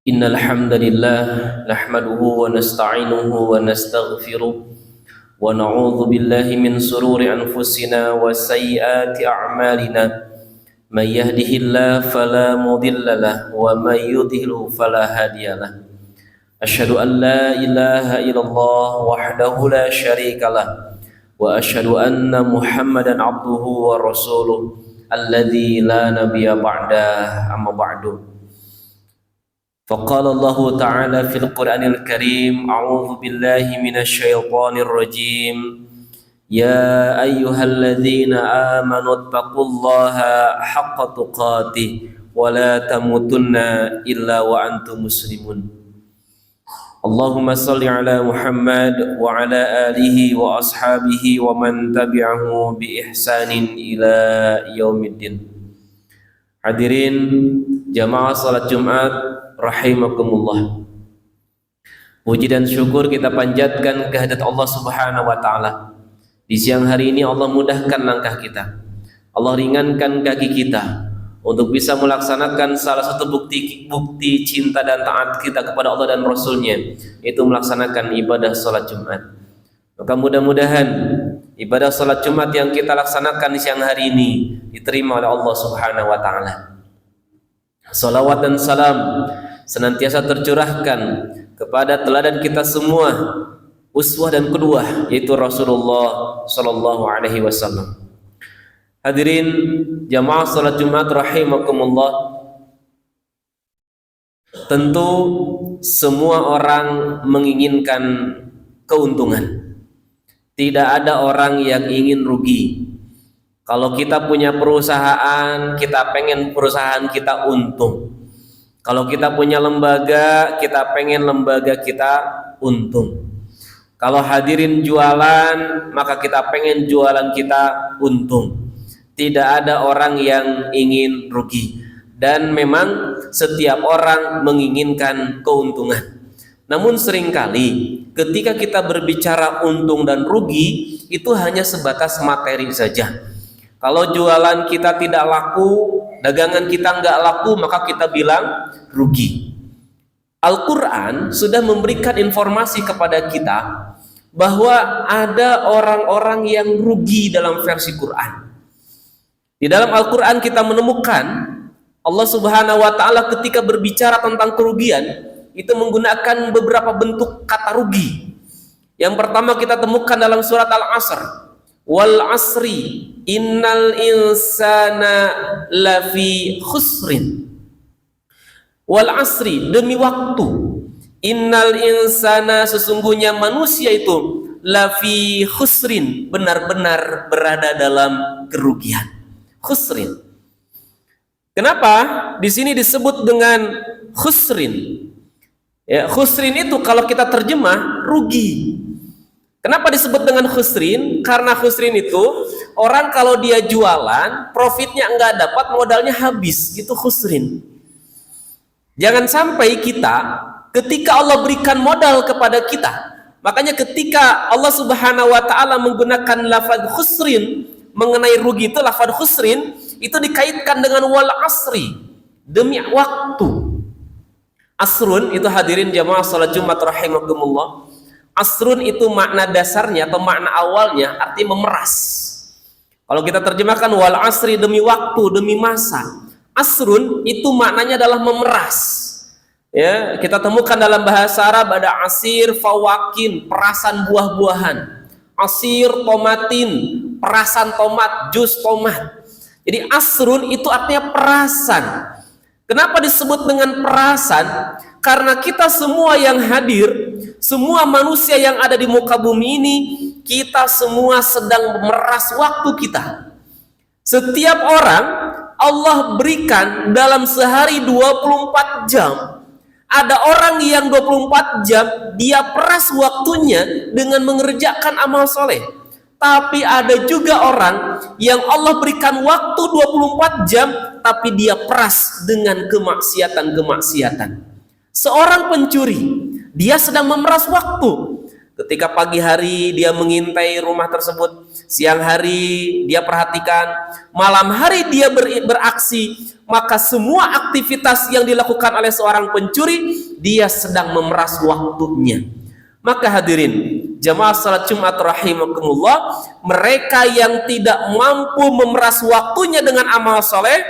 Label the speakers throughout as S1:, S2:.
S1: Innal hamdalillah nahmaduhu wa nasta'inuhu wa nastaghfiruh wa na'udzu billahi min sururi anfusina wa sayyiati a'malina may yahdihillahu fala mudilla lahu wa may yudhlil fala hadiyalah. Asyhadu an la ilaha illallah wahdahu la syarika lah wa asyhadu anna Muhammadan abduhu wa rasuluh alladzi la nabiyya ba'dah, amma ba'du. فقال الله تعالى في القرآن الكريم أعوذ بالله من الشيطان الرجيم يا أيها الذين آمنوا اتقوا الله حق تقاته ولا تموتن إلا وأنتم مسلمون اللهم صل على محمد وعلى آله وأصحابه ومن تبعه بإحسان إلى يوم الدين. Hadirin jamaah salat Jumat rahimakumullah. Puji dan syukur kita panjatkan kehadirat Allah Subhanahu wa taala. Di siang hari ini Allah mudahkan langkah kita. Allah ringankan kaki kita untuk bisa melaksanakan salah satu bukti cinta dan taat kita kepada Allah dan Rasulnya, yaitu melaksanakan ibadah salat Jumat. Maka mudah-mudahan ibadah salat Jumat yang kita laksanakan di siang hari ini diterima oleh Allah Subhanahu wa taala. Salawat dan salam senantiasa tercurahkan kepada teladan kita semua, uswah dan qudwah, yaitu Rasulullah sallallahu alaihi wasallam. Hadirin jamaah salat Jumat rahimakumullah. Tentu semua orang menginginkan keuntungan. Tidak ada orang yang ingin rugi. Kalau kita punya perusahaan, kita pengen perusahaan kita untung. Kalau kita punya lembaga, kita pengen lembaga kita untung. Kalau hadirin jualan, maka kita pengen jualan kita untung. Tidak ada orang yang ingin rugi. Dan memang setiap orang menginginkan keuntungan. Namun seringkali ketika kita berbicara untung dan rugi, itu hanya sebatas materi saja. Kalau jualan kita tidak laku, dagangan kita nggak laku, maka kita bilang rugi. Al-Quran sudah memberikan informasi kepada kita bahwa ada orang-orang yang rugi dalam versi Quran. Di dalam Al-Quran kita menemukan Allah Subhanahu wa ta'ala ketika berbicara tentang kerugian itu menggunakan beberapa bentuk kata rugi. Yang pertama kita temukan dalam surat Al-Asr. Wal asri innal insana lafi khusrin. Wal asri, demi waktu. Innal insana, sesungguhnya manusia itu lafi khusrin, benar-benar berada dalam kerugian. Khusrin. Kenapa di sini disebut dengan khusrin? Ya, khusrin itu kalau kita terjemah rugi. Kenapa disebut dengan khusrin? Karena khusrin itu orang kalau dia jualan, profitnya enggak dapat, modalnya habis. Itu khusrin. Jangan sampai kita, ketika Allah berikan modal kepada kita, makanya ketika Allah Subhanahu wa ta'ala menggunakan lafaz khusrin mengenai rugi, itu lafaz khusrin itu dikaitkan dengan wal asri, demi waktu. Asrun itu hadirin jamaah salat Jumat rahimakumullah. Asrun itu makna dasarnya atau makna awalnya artinya memeras. Kalau kita terjemahkan wal asri, demi waktu, demi masa. Asrun itu maknanya adalah memeras. Ya, kita temukan dalam bahasa Arab ada asir, fawakin, perasan buah-buahan. Asir tomatin, perasan tomat, jus tomat. Jadi asrun itu artinya perasan. Kenapa disebut dengan perasan? Karena kita semua yang hadir, semua manusia yang ada di muka bumi ini, kita semua sedang memeras waktu kita. Setiap orang Allah berikan dalam sehari 24 jam. Ada orang yang 24 jam dia peras waktunya dengan mengerjakan amal soleh. Tapi ada juga orang yang Allah berikan waktu 24 jam tapi dia peras dengan kemaksiatan-kemaksiatan. Seorang pencuri, dia sedang memeras waktu. Ketika pagi hari dia mengintai rumah tersebut, siang hari dia perhatikan, malam hari dia beraksi, maka semua aktivitas yang dilakukan oleh seorang pencuri, dia sedang memeras waktunya. Maka hadirin jamaah salat Jumat rahimakumullah, mereka yang tidak mampu memeras waktunya dengan amal soleh,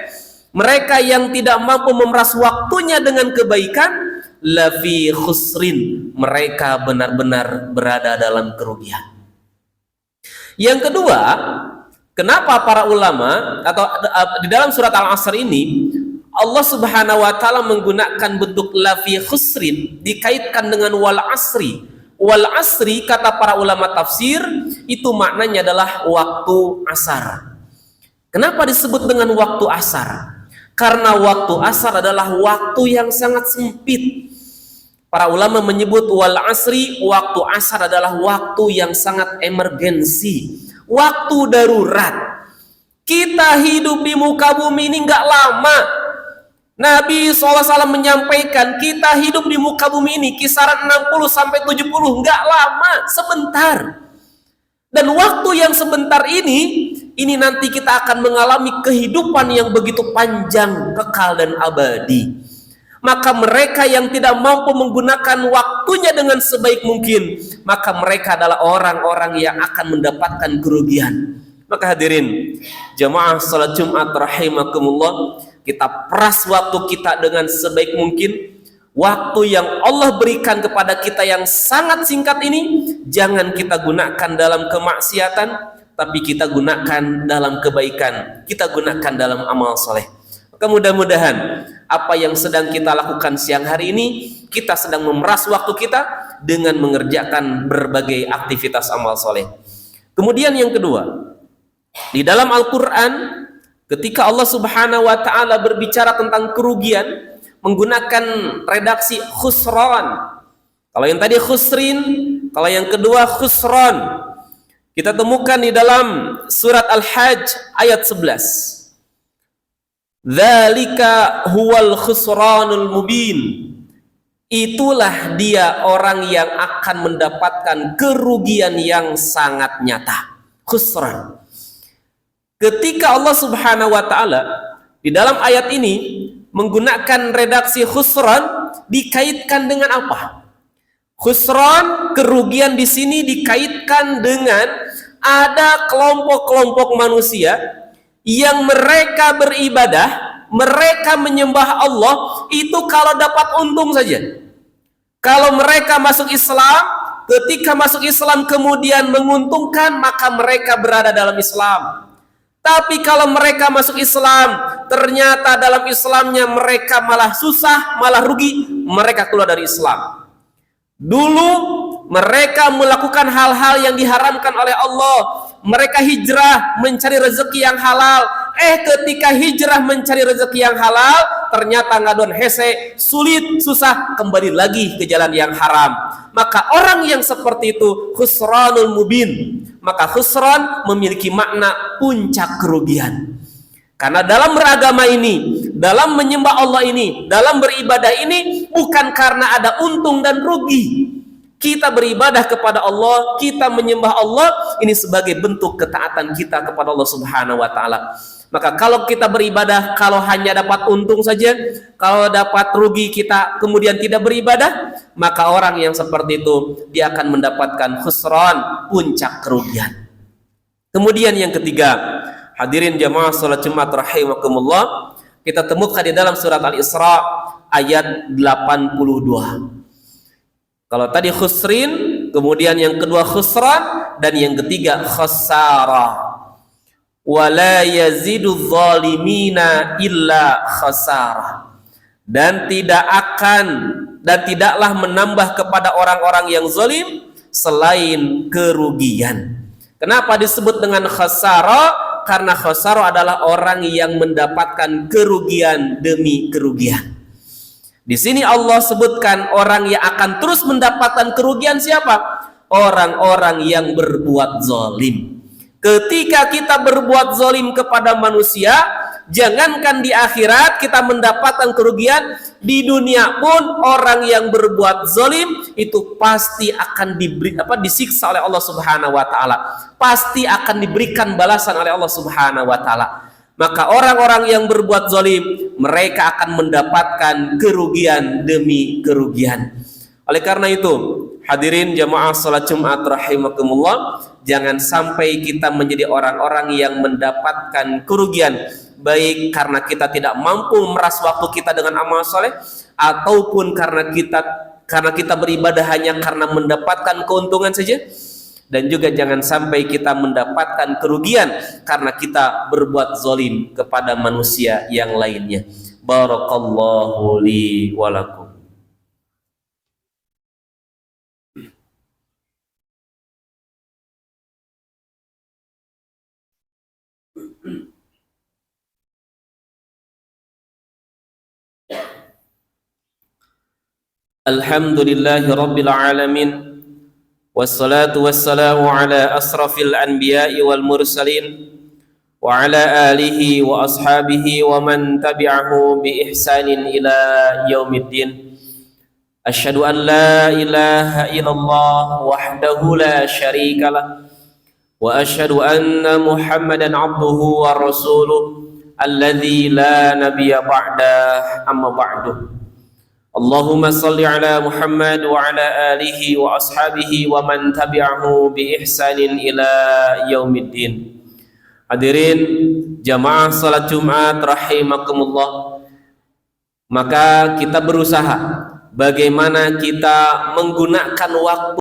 S1: mereka yang tidak mampu memeras waktunya dengan kebaikan, lafi khusrin, mereka benar-benar berada dalam kerugian. Yang kedua, kenapa para ulama atau di dalam surat Al-Asr ini Allah Subhanahu wa taala menggunakan bentuk lafi khusrin dikaitkan dengan wal asri. Wal asri kata para ulama tafsir itu maknanya adalah waktu asar. Kenapa disebut dengan waktu asar? Karena waktu asar adalah waktu yang sangat sempit. Para ulama menyebut wal asri, waktu asar adalah waktu yang sangat emergensi, waktu darurat. Kita hidup di muka bumi ini nggak lama. Nabi SAW menyampaikan kita hidup di muka bumi ini kisaran 60 sampai 70, nggak lama, sebentar. Dan waktu yang sebentar ini nanti kita akan mengalami kehidupan yang begitu panjang, kekal dan abadi. Maka mereka yang tidak mampu menggunakan waktunya dengan sebaik mungkin, maka mereka adalah orang-orang yang akan mendapatkan kerugian. Maka hadirin jamaah salat Jumat rahimakumullah, kita peras waktu kita dengan sebaik mungkin. Waktu yang Allah berikan kepada kita yang sangat singkat ini jangan kita gunakan dalam kemaksiatan, tapi kita gunakan dalam kebaikan, kita gunakan dalam amal soleh. Maka mudah-mudahan apa yang sedang kita lakukan siang hari ini, kita sedang memeras waktu kita dengan mengerjakan berbagai aktivitas amal soleh. Kemudian yang kedua, di dalam Al-Quran ketika Allah Subhanahu wa ta'ala berbicara tentang kerugian menggunakan redaksi khusran. Kalau yang tadi khusrin, kalau yang kedua khusran. Kita temukan di dalam surat Al-Hajj ayat 11. Dzalika huwal khusranul mubin. Itulah dia orang yang akan mendapatkan kerugian yang sangat nyata. Khusran. Ketika Allah Subhanahu wa taala di dalam ayat ini menggunakan redaksi khusran, dikaitkan dengan apa? Khusran, kerugian di sini dikaitkan dengan ada kelompok-kelompok manusia yang mereka beribadah, mereka menyembah Allah itu kalau dapat untung saja. Kalau mereka masuk Islam, ketika masuk Islam kemudian menguntungkan, maka mereka berada dalam Islam. Tapi kalau mereka masuk Islam, ternyata dalam Islamnya mereka malah susah, malah rugi, mereka keluar dari Islam. Dulu mereka melakukan hal-hal yang diharamkan oleh Allah. Mereka hijrah mencari rezeki yang halal. Ketika hijrah mencari rezeki yang halal, ternyata ngadon hese, sulit, susah, kembali lagi ke jalan yang haram. Maka orang yang seperti itu khusranul mubin. Maka khusran memiliki makna puncak kerugian. Karena dalam beragama ini, dalam menyembah Allah ini, dalam beribadah ini bukan karena ada untung dan rugi. Kita beribadah kepada Allah, kita menyembah Allah, ini sebagai bentuk ketaatan kita kepada Allah Subhanahu wa taala. Maka kalau kita beribadah, kalau hanya dapat untung saja, kalau dapat rugi kita kemudian tidak beribadah, maka orang yang seperti itu dia akan mendapatkan khusran, puncak kerugian. Kemudian yang ketiga, hadirin jamaah salat Jumat rahimakumullah, kita temukan di dalam surat Al-Isra ayat 82. Kalau tadi khusrin, kemudian yang kedua khusran, dan yang ketiga khasara. Wala yazidu zalimina illa khasara. Dan tidaklah menambah kepada orang-orang yang zalim selain kerugian. Kenapa disebut dengan khasara? Karena khasara adalah orang yang mendapatkan kerugian demi kerugian. Di sini Allah sebutkan orang yang akan terus mendapatkan kerugian siapa? Orang-orang yang berbuat zalim. Ketika kita berbuat zalim kepada manusia, Jangankan di akhirat kita mendapatkan kerugian, di dunia pun orang yang berbuat zalim itu pasti akan disiksa oleh Allah Subhanahu wa taala. Pasti akan diberikan balasan oleh Allah Subhanahu wa taala. Maka orang-orang yang berbuat zalim, mereka akan mendapatkan kerugian demi kerugian. Oleh karena itu, hadirin jamaah salat Jumat rahimakumullah, jangan sampai kita menjadi orang-orang yang mendapatkan kerugian, baik karena kita tidak mampu memeras waktu kita dengan amal soleh, ataupun karena kita beribadah hanya karena mendapatkan keuntungan saja. Dan juga jangan sampai kita mendapatkan kerugian karena kita berbuat zalim kepada manusia yang lainnya. Barakallahu li wa lakum. Alhamdulillahi rabbil alamin. Wassalatu wassalamu ala asrafil anbiya'i wal mursalin wa ala alihi wa ashabihi wa man tabi'ahu bi ihsanin ila yaumiddin. Asyhadu an la ilaha illallah wahdahu la syarika lah wa asyhadu anna Muhammadan abduhu wa rasuluh alladzi la nabiyya ba'dah, amma ba'du. Allahumma salli ala Muhammad wa ala alihi wa ashabihi wa man tabi'ahu bi ihsanin ila yaumiddin. Hadirin jamaah salat Jumat rahimakumullah, maka kita berusaha bagaimana kita menggunakan waktu